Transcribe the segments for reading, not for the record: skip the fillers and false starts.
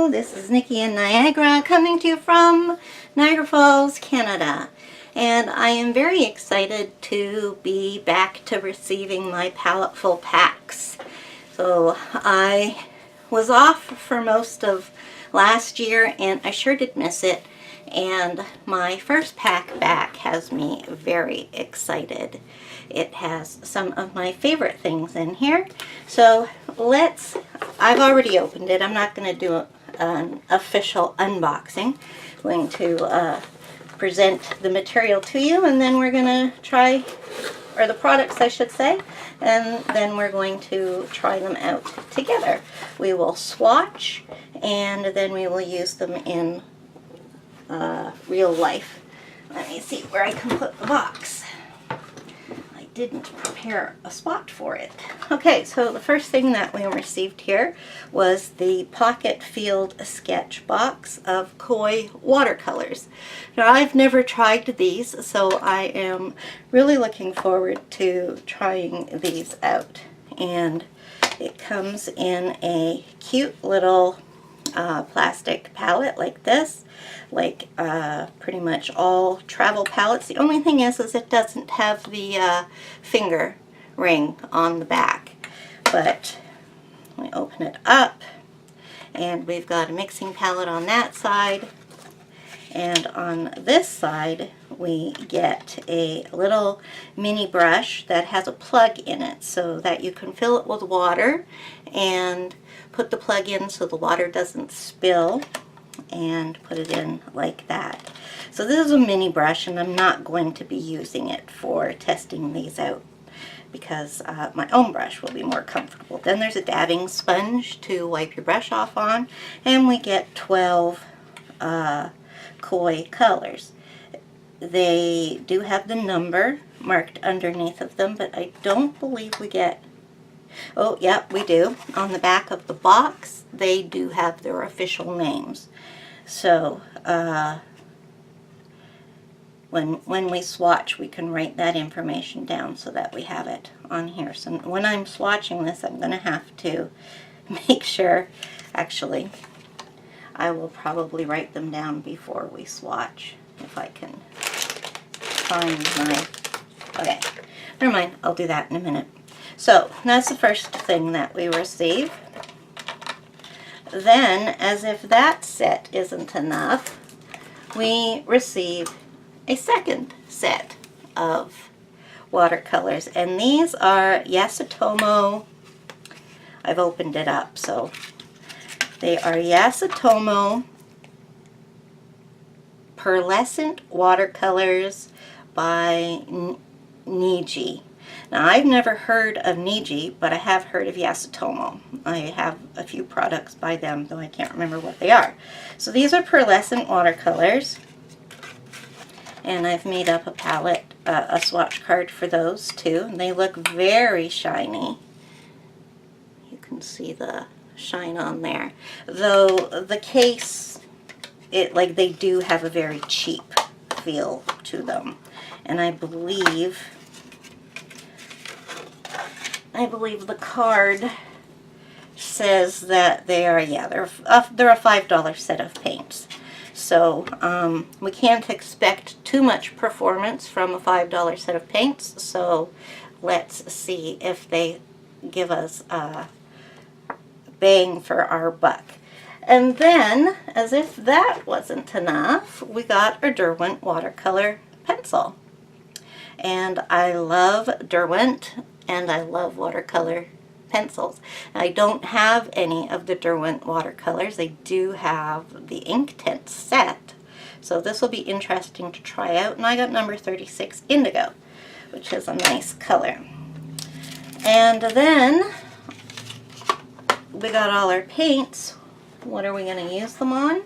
Hello, this is Nikki in Niagara, coming to you from Niagara Falls, Canada. And I am very excited to be back to receiving my Paletteful packs. So I was off for most of last year and I sure did miss it. And my first pack back has me very excited. It has some of my favorite things in here. So I've already opened it. I'm not going to do an official unboxing. I'm going to present the material to you, and then we're going to try, or the products I should say, and then we're going to try them out together. We will swatch, and then we will use them in real life. Let me see where I can put the box. I didn't prepare a spot for it. Okay, so the first thing that we received here was the Pocket Field Sketch Box of Koi watercolors. Now, I've never tried these, so I am really looking forward to trying these out. And it comes in a cute little plastic palette like this, like pretty much all travel palettes. The only thing is it doesn't have the finger ring on the back. But we open it up, and we've got a mixing palette on that side, and on this side we get a little mini brush that has a plug in it so that you can fill it with water and put the plug in so the water doesn't spill, and put it in like that. So this is a mini brush, and I'm not going to be using it for testing these out because my own brush will be more comfortable. Then there's a dabbing sponge to wipe your brush off on, and we get 12 Koi colors. They do have the number marked underneath of them, but I don't believe we get... Oh, yeah, we do. On the back of the box, they do have their official names. So, when we swatch, we can write that information down so that we have it on here. So when I'm swatching this, I'm going to have to make sure, actually, I will probably write them down before we swatch, if I can find my... Okay, never mind, I'll do that in a minute. So, that's the first thing that we receive. Then, as if that set isn't enough, we receive a second set of watercolors. And these are Yasutomo. I've opened it up, so they are Yasutomo Pearlescent watercolors by Niji. Now, I've never heard of Niji, but I have heard of Yasutomo. I have a few products by them, though I can't remember what they are. So these are pearlescent watercolors, and I've made up a palette, a swatch card for those too. And they look very shiny. You can see the shine on there. Though the case, they do have a very cheap feel to them. And I believe the card says that they are, yeah, they're a $5 set of paints. So we can't expect too much performance from a $5 set of paints. So let's see if they give us a bang for our buck. And then, as if that wasn't enough, we got a Derwent watercolor pencil. And I love Derwent, and I love watercolor pencils. I don't have any of the Derwent watercolors. They do have the Inktense set, so this will be interesting to try out. And I got number 36 Indigo, which is a nice color. And then we got all our paints. What are we going to use them on?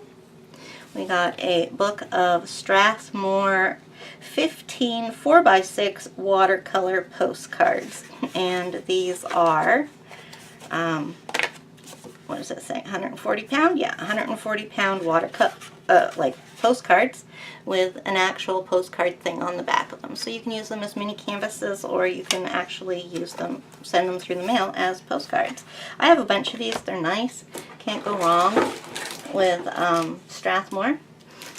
We got a book of Strathmore 15 4x6 watercolor postcards, and these are what does it say, 140 pound? Yeah, 140 pound like postcards with an actual postcard thing on the back of them. So you can use them as mini canvases, or you can actually use them, send them through the mail as postcards. I have a bunch of these. They're nice. Can't go wrong. with Strathmore.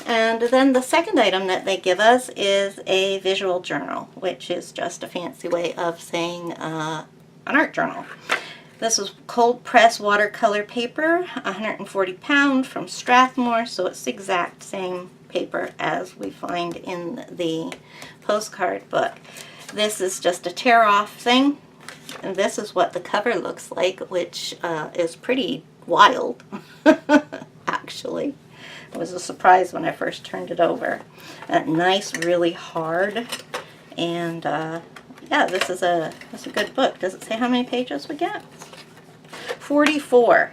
And then the second item that they give us is a visual journal, which is just a fancy way of saying an art journal. This is cold press watercolor paper, 140 pound from Strathmore, so it's the exact same paper as we find in the postcard book. This is just a tear off thing, and this is what the cover looks like, which is pretty wild, actually. It was a surprise when I first turned it over. Nice, really hard, and yeah, this is a good book. Does it say how many pages we get? 44.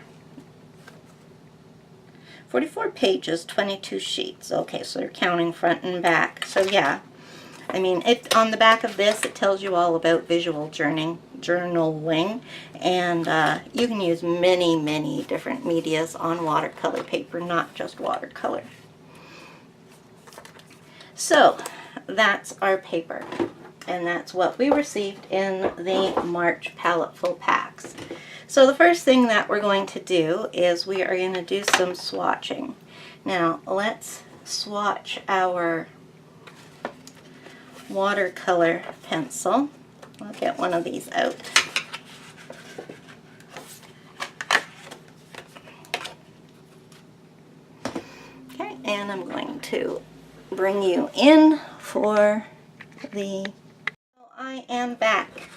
44 pages, 22 sheets. Okay, so they're counting front and back. So yeah, I mean, on the back of this, it tells you all about visual journaling, and you can use many, many different medias on watercolor paper, not just watercolor. So that's our paper, and that's what we received in the March Paletteful packs. So the first thing that we're going to do is we are going to do some swatching. Now let's swatch our watercolor pencil. I'll get one of these out. Okay, and I'm going to bring you in for the... I am back.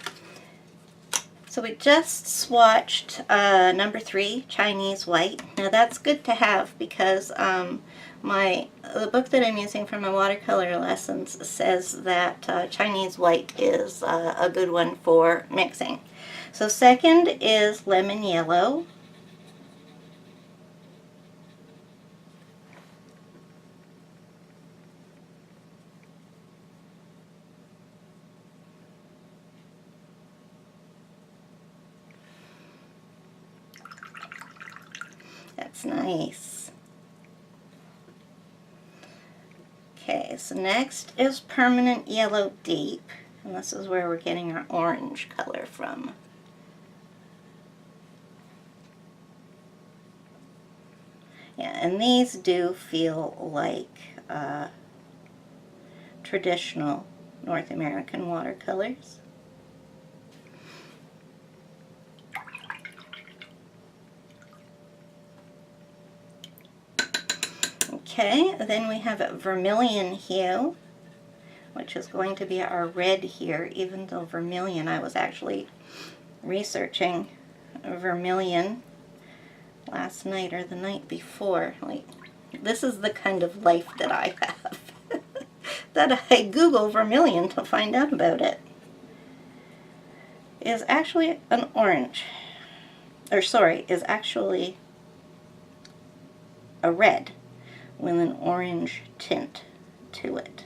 So we just swatched number 3, Chinese White. Now that's good to have because the book that I'm using for my watercolor lessons says that Chinese White is a good one for mixing. So second is Lemon Yellow. That's nice. Okay, so next is Permanent Yellow Deep, and this is where we're getting our orange color from. Yeah, and these do feel like traditional North American watercolors. Okay, then we have Vermilion Hue, which is going to be our red here, even though vermilion, I was actually researching vermilion last night or the night before. Like, this is the kind of life that I have, that I Google vermilion to find out about it. Is actually an orange, or sorry, is actually a red with an orange tint to it.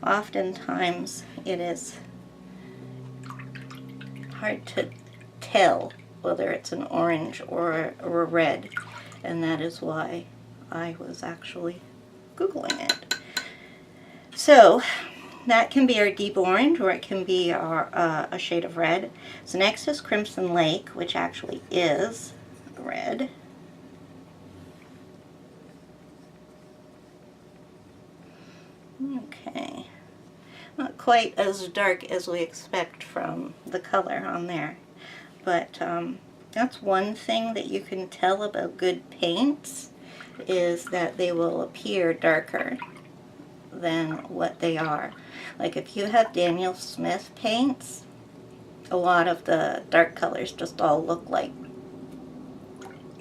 Oftentimes it is hard to tell whether it's an orange or a red, and that is why I was actually Googling it. So that can be our deep orange, or it can be our a shade of red. So next is Crimson Lake, which actually is red. Okay, not quite as dark as we expect from the color on there, but that's one thing that you can tell about good paints, is that they will appear darker than what they are. Like if you have Daniel Smith paints, a lot of the dark colors just all look like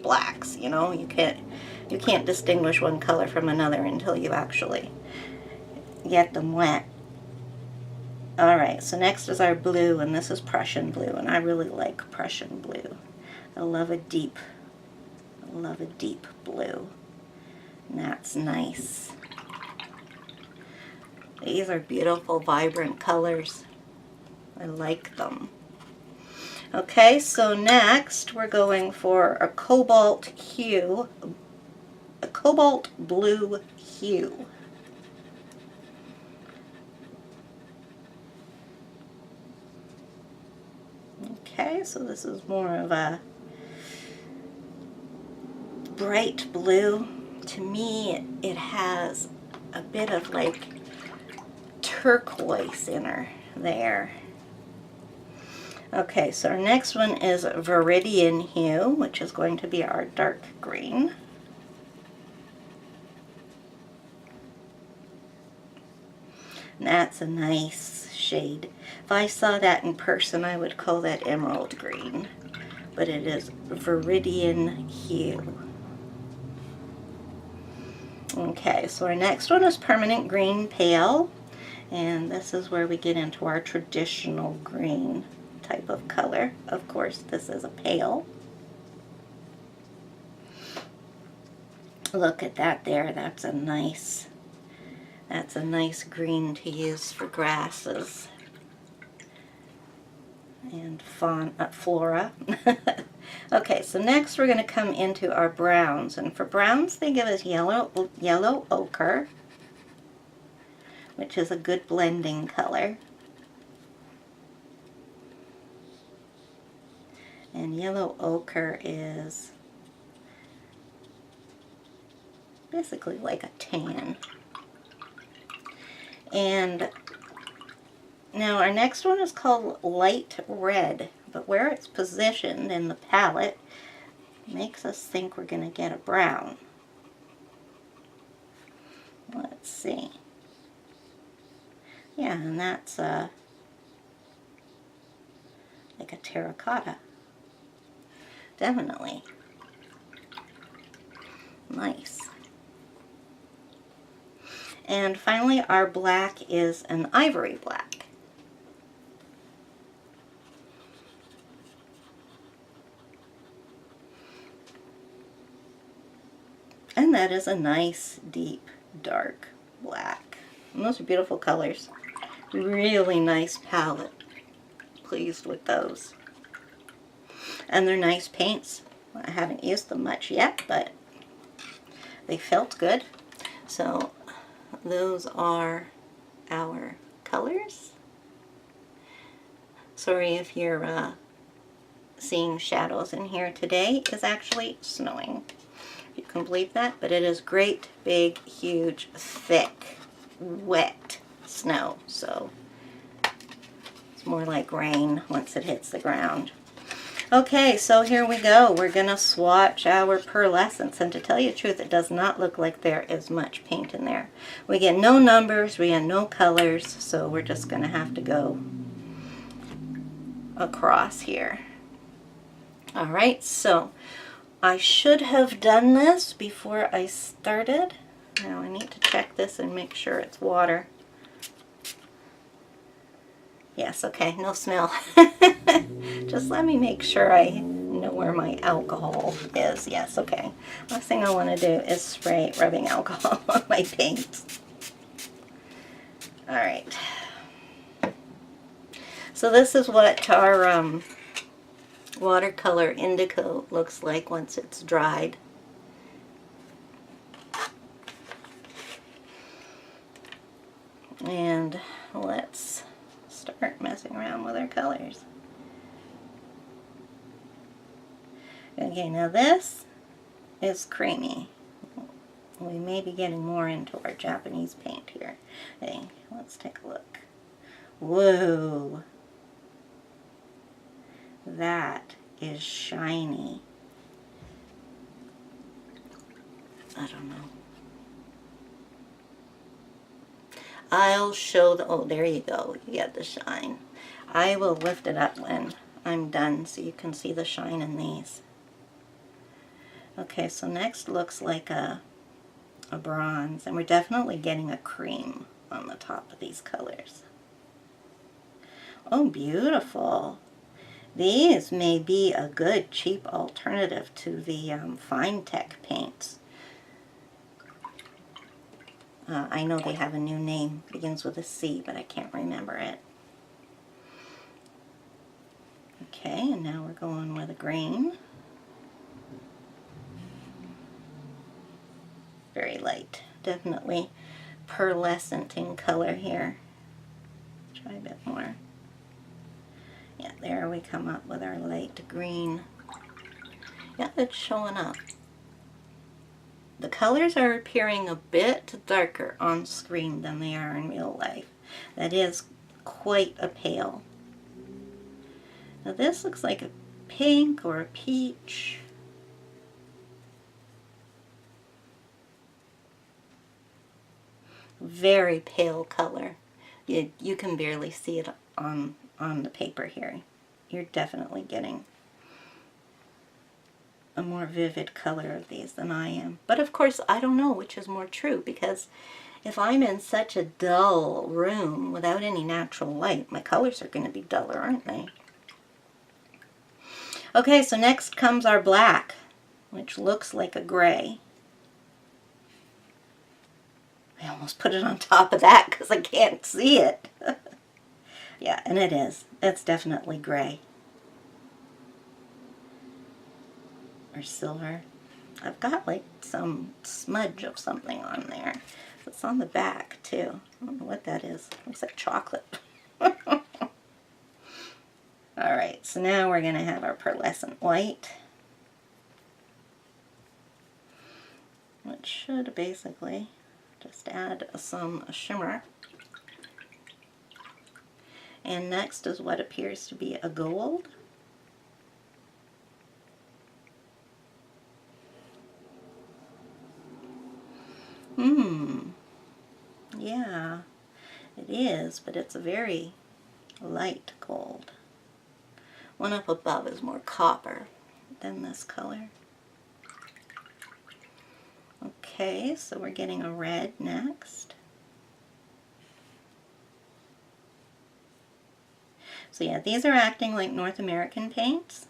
blacks, you know? You can't distinguish one color from another until you actually get them wet. Alright, so next is our blue, and this is Prussian blue, and I really like Prussian blue. I love a deep blue, and that's nice. These are beautiful, vibrant colors. I like them. Okay, so next we're going for a cobalt hue, a cobalt blue hue. Okay, so this is more of a bright blue. To me, it has a bit of like turquoise in her there. Okay, so our next one is Viridian Hue, which is going to be our dark green. And that's a nice shade. If I saw that in person, I would call that emerald green, but it is Viridian Hue. Okay, so our next one is Permanent Green Pale, and this is where we get into our traditional green type of color. Of course, this is a pale. Look at that there. That's a nice green to use for grasses and flora. Okay, so next we're going to come into our browns, and for browns they give us yellow ochre, which is a good blending color. And yellow ochre is basically like a tan. And now our next one is called Light Red, but where it's positioned in the palette makes us think we're going to get a brown. Let's see. Yeah, and that's like a terracotta. Definitely. Nice. And finally, our black is an ivory black. And that is a nice, deep, dark black. And those are beautiful colors. Really nice palette. Pleased with those. And they're nice paints. I haven't used them much yet, but they felt good. So those are our colors. Sorry if you're seeing shadows in here. Today is actually snowing. You can believe that, but it is great, big, huge, thick, wet snow. So it's more like rain once it hits the ground. Okay, so here we go. We're going to swatch our Pearlescents, and to tell you the truth, it does not look like there is much paint in there. We get no numbers, we get no colors, so we're just going to have to go across here. Alright, so I should have done this before I started. Now I need to check this and make sure it's water. Yes, okay, no smell. Just let me make sure I know where my alcohol is. Yes, okay. Last thing I want to do is spray rubbing alcohol on my paint. Alright. So this is what our watercolor indigo looks like once it's dried. And let's start messing around with our colors. Okay, now this is creamy. We may be getting more into our Japanese paint here. Okay, let's take a look. Whoa! That is shiny. I don't know. I'll show the, oh, there you go. You get the shine. I will lift it up when I'm done so you can see the shine in these. Okay, so next looks like a bronze, and we're definitely getting a cream on the top of these colors. Oh, beautiful. These may be a good cheap alternative to the Fine Tech paints. I know they have a new name, begins with a C, but I can't remember it. Okay, and now we're going with a green. Very light, definitely pearlescent in color here. Try a bit more. Yeah, there we come up with our light green. Yeah, it's showing up. the colors are appearing a bit darker on screen than they are in real life. That is quite a pale. Now this looks like a pink or a peach. Very pale color. You can barely see it on the paper here. You're definitely getting a more vivid color of these than I am. But of course, I don't know which is more true, because if I'm in such a dull room without any natural light, my colors are going to be duller, aren't they? Okay, so next comes our black, which looks like a gray. I almost put it on top of that because I can't see it. Yeah, and it is. It's definitely gray. Or silver. I've got like some smudge of something on there. It's on the back too. I don't know what that is. Looks like chocolate. Alright, so now we're going to have our pearlescent white, which should basically just add some shimmer. And next is what appears to be a gold. Yeah, it is, but it's a very light gold. One up above is more copper than this color. Okay, so we're getting a red next. So yeah, these are acting like North American paints.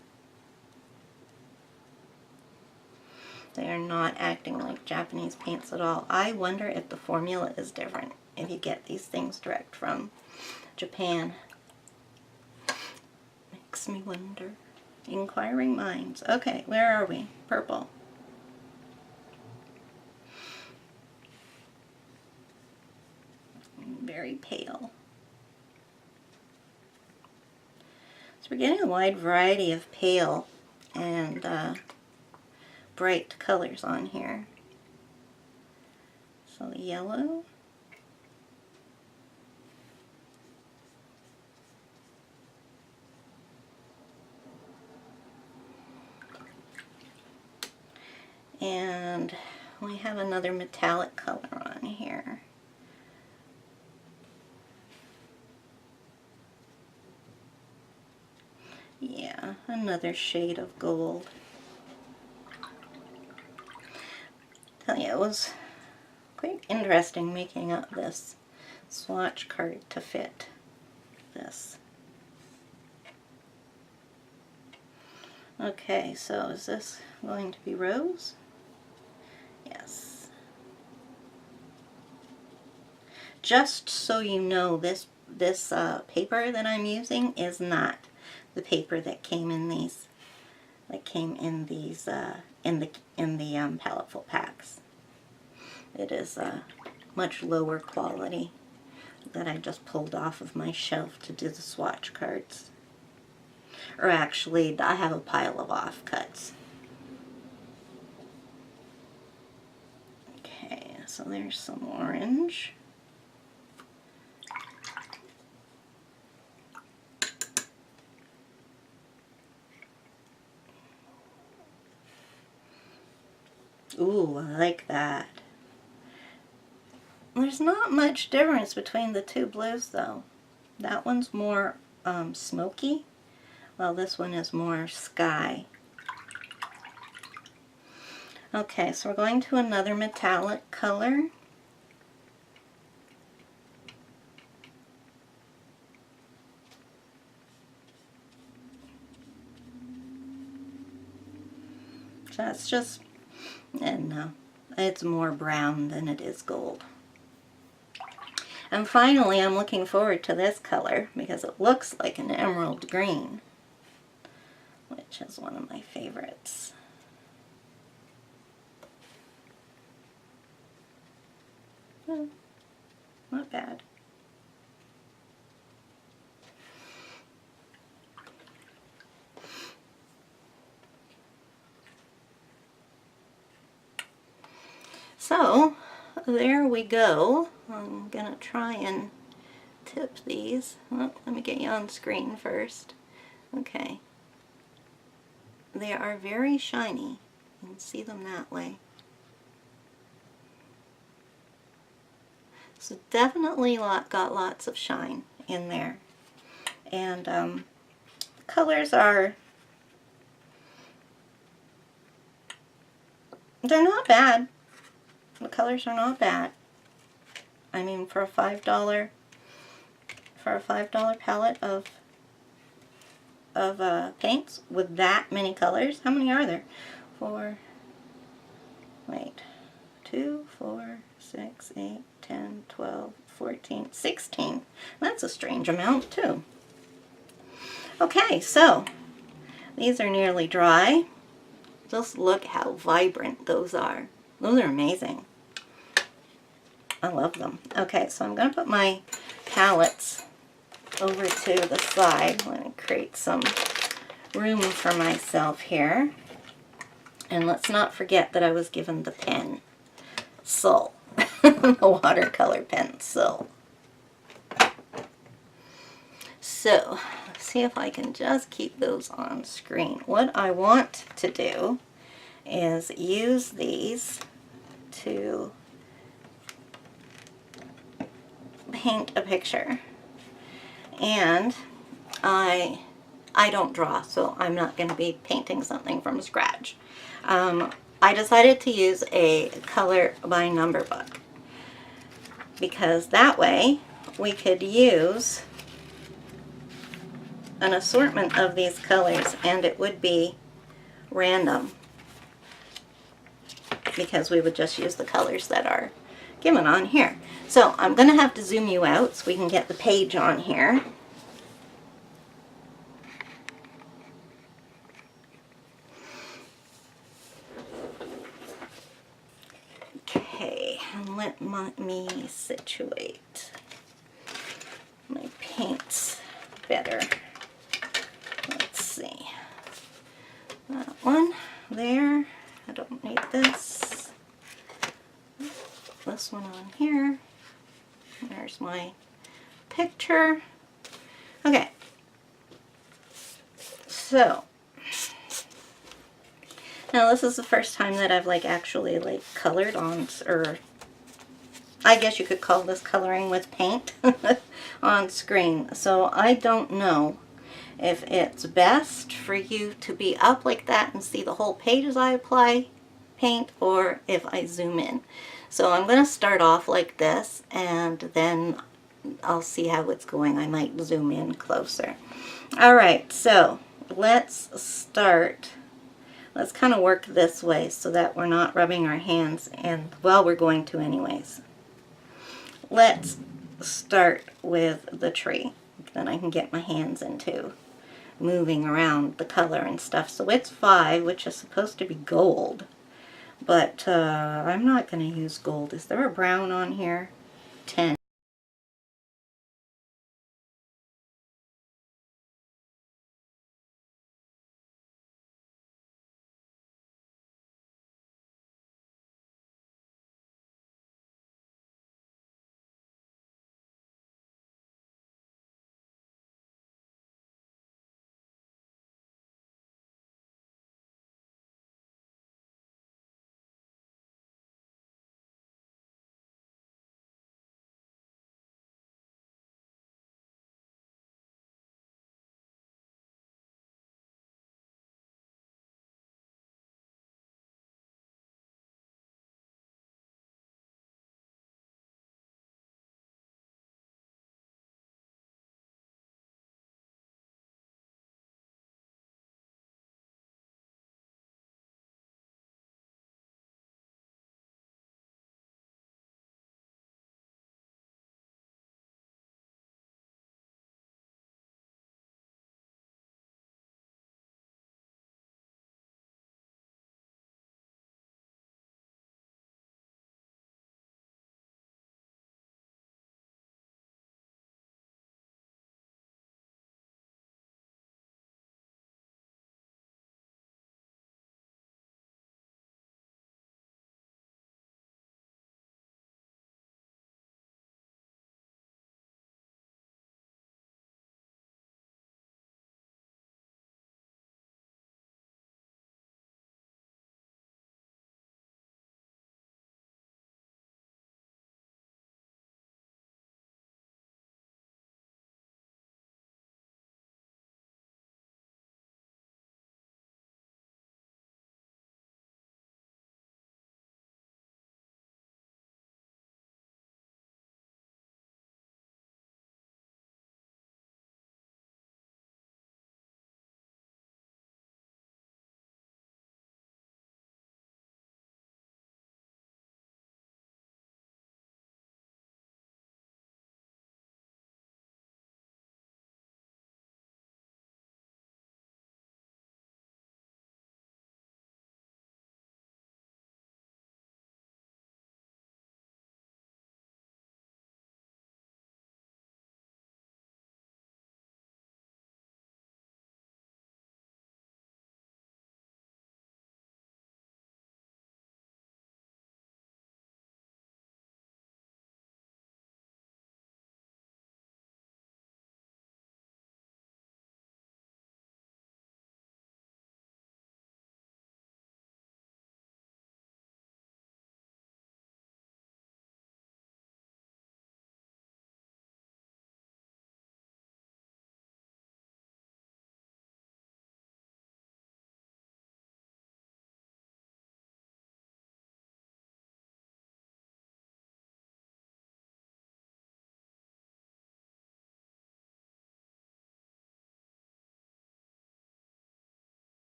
They are not acting like Japanese paints at all. I wonder if the formula is different if you get these things direct from Japan. Makes me wonder. Inquiring minds. Okay, where are we? Purple. Very pale. So we're getting a wide variety of pale and bright colors on here. So yellow. And we have another metallic color on here. Yeah, another shade of gold. Tell you, it was quite interesting making up this swatch card to fit this. Okay, so is this going to be rose? Yes. Just so you know, this paper that I'm using is not the paper that came in these, in the Paletteful packs. It is much lower quality that I just pulled off of my shelf to do the swatch cards. Or actually, I have a pile of offcuts. Okay, so there's some orange. Ooh, I like that. There's not much difference between the two blues though. That one's more smoky, while this one is more sky. Okay, so we're going to another metallic color. So that's just, and no, it's more brown than it is gold. And finally, I'm looking forward to this color because it looks like an emerald green, which is one of my favorites. Oh, not bad. So there we go. I'm gonna try and tip these. Oh, let me get you on screen first. Okay. They are very shiny. You can see them that way. So definitely got lots of shine in there. And colors are, they're not bad. The colors are not bad. I mean, for a $5 palette of paints with that many colors. How many are there? 2, 4, 6, 8, 10, 12, 14, 16. That's a strange amount too. Okay, so these are nearly dry. Just look how vibrant those are. Those are amazing. I love them. Okay, so I'm going to put my palettes over to the side. Let me create some room for myself here. And let's not forget that I was given the pencil, the watercolor pencil. So, let's see if I can just keep those on screen. What I want to do is use these to paint a picture. And I don't draw, so I'm not going to be painting something from scratch. I decided to use a color by number book because that way we could use an assortment of these colors and it would be random because we would just use the colors that are given on here. So I'm going to have to zoom you out so we can get the page on here. Okay, and let me situate my paints better. Let's see. That one there. I don't need this. This one on here. There's my picture. Okay. So now this is the first time that I've actually colored on, or I guess you could call this coloring with paint on screen. So I don't know if it's best for you to be up like that and see the whole page as I apply paint, or if I zoom in. So I'm going to start off like this and then I'll see how it's going. I might zoom in closer. Alright, so let's start. Let's kind of work this way so that we're not rubbing our hands, and well, we're going to anyways. Let's start with the tree. Then I can get my hands into moving around the color and stuff. So it's 5, which is supposed to be gold. But I'm not going to use gold. Is there a brown on here? 10.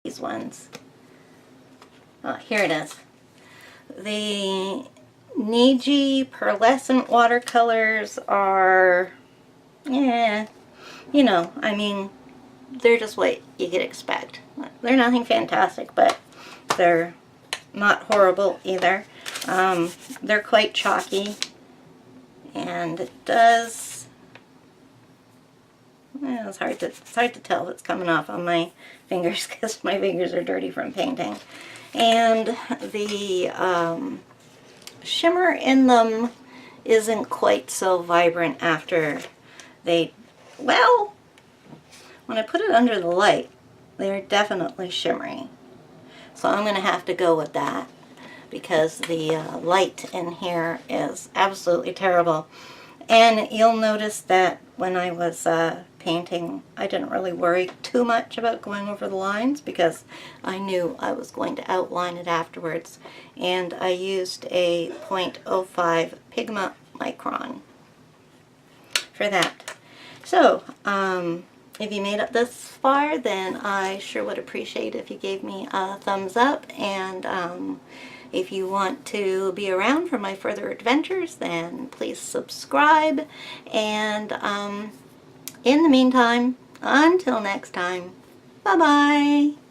these ones. Oh, here it is. The Niji Pearlescent watercolors are, yeah, you know, I mean, they're just what you could expect. They're nothing fantastic, but they're not horrible either. They're quite chalky, and it does, well, it's hard to tell if it's coming off on my fingers because my fingers are dirty from painting. And the shimmer in them isn't quite so vibrant after they, well, when I put it under the light, they're definitely shimmery. So I'm going to have to go with that because the light in here is absolutely terrible. And you'll notice that when I was painting, I didn't really worry too much about going over the lines because I knew I was going to outline it afterwards. And I used a 0.05 Pigma micron for that. So, if you made it this far, then I sure would appreciate if you gave me a thumbs up, and if you want to be around for my further adventures, then please subscribe, and in the meantime, until next time, bye-bye!